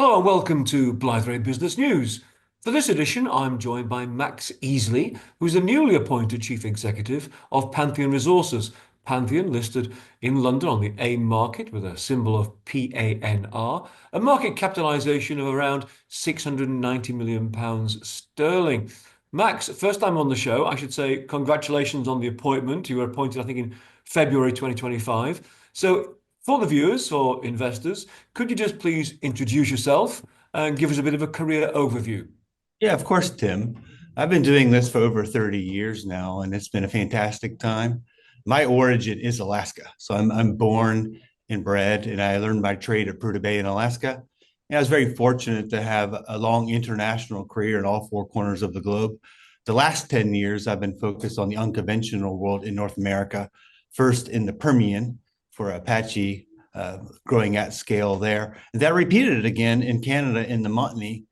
Hello and welcome to Blythe Business News. For this edition, I'm joined by Max Easley, who's the newly appointed Chief Executive of Pantheon Resources. Pantheon listed in London on the AIM market with a symbol of PANR, a market capitalisation of around £690 million sterling. Max, first time on the show, I should say congratulations on the appointment. You were appointed, I think, in February 2025. So for the viewers or investors, could you just please introduce yourself and give us a bit of a career overview? Yeah, of course, Tim. I've been doing this for over 30 years now, and it's been a fantastic time. My origin is Alaska. So I'm born and bred, and I learned my trade at Prudhoe Bay in Alaska. And I was very fortunate to have a long international career in all four corners of the globe. The last 10 years, I've been focused on the unconventional world in North America, first in the Permian for Apache, growing at scale there. And that repeated it again in Canada in the Montney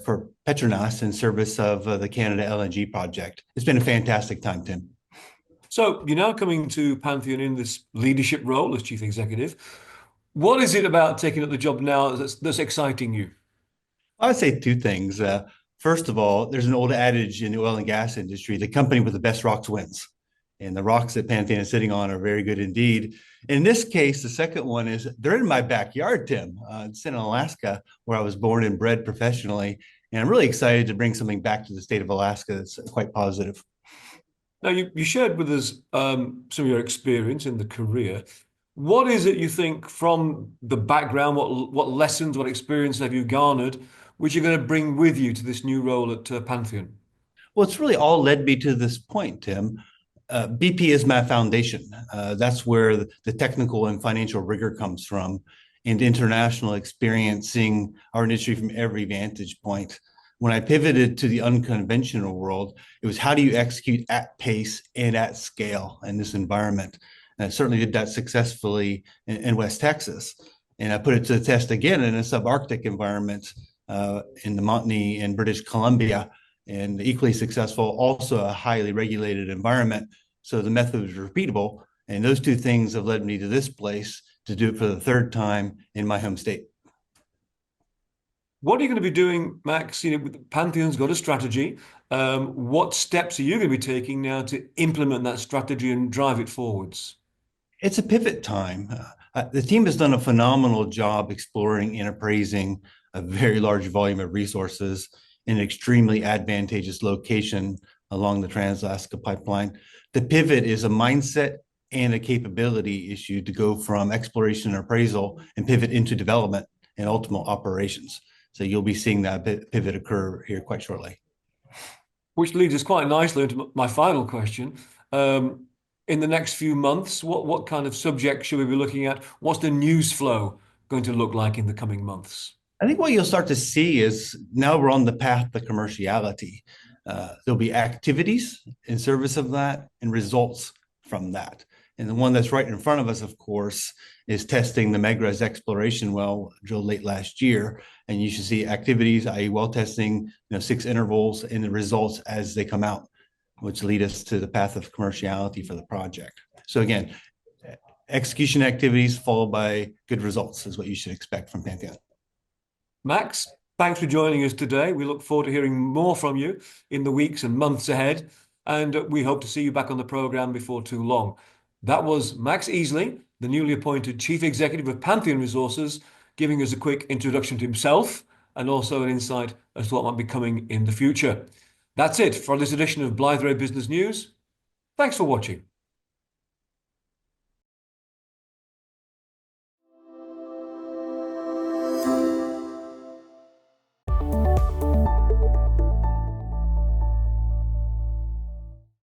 for Petronas in service of the Canada LNG project. It's been a fantastic time, Tim. So you're now coming to Pantheon in this leadership role as Chief Executive. What is it about taking up the job now that's exciting you? I would say two things. First of all, there's an old adage in the oil and gas industry, the company with the best rocks wins. And the rocks that Pantheon is sitting on are very good indeed. In this case, the second one is they're in my backyard, Tim. It's in Alaska, where I was born and bred professionally. And I'm really excited to bring something back to the state of Alaska that's quite positive. Now, you shared with us some of your experience in the career. What is it you think from the background, what lessons, what experience have you garnered, which you're going to bring with you to this new role at Pantheon? Well, it's really all led me to this point, Tim. BP is my foundation. That's where the technical and financial rigor comes from, and international experiencing our industry from every vantage point. When I pivoted to the unconventional world, it was how do you execute at pace and at scale in this environment? And I certainly did that successfully in West Texas. And I put it to the test again in a subarctic environment in the Montney in British Columbia, and equally successful, also a highly regulated environment. So the method was repeatable. And those two things have led me to this place to do it for the third time in my home state. What are you going to be doing, Max? Pantheon's got a strategy. What steps are you going to be taking now to implement that strategy and drive it forwards? It's a pivot time. The team has done a phenomenal job exploring and appraising a very large volume of resources in an extremely advantageous location along the Trans-Alaska Pipeline. The pivot is a mindset and a capability issue to go from exploration and appraisal and pivot into development and ultimate operations. So you'll be seeing that pivot occur here quite shortly. Which leads us quite nicely into my final question. In the next few months, what kind of subjects should we be looking at? What's the news flow going to look like in the coming months? I think what you'll start to see is now we're on the path to commerciality. There'll be activities in service of that and results from that. And the one that's right in front of us, of course, is testing the Megrez exploration well drilled late last year. And you should see activities, i.e. well testing, 6 intervals and the results as they come out, which lead us to the path of commerciality for the project. So again, execution activities followed by good results is what you should expect from Pantheon. Max, thanks for joining us today. We look forward to hearing more from you in the weeks and months ahead. And we hope to see you back on the program before too long. That was Max Easley, the newly appointed Chief Executive of Pantheon Resources, giving us a quick introduction to himself and also an insight as to what might be coming in the future. That's it for this edition of Blythe Business News. Thanks for watching.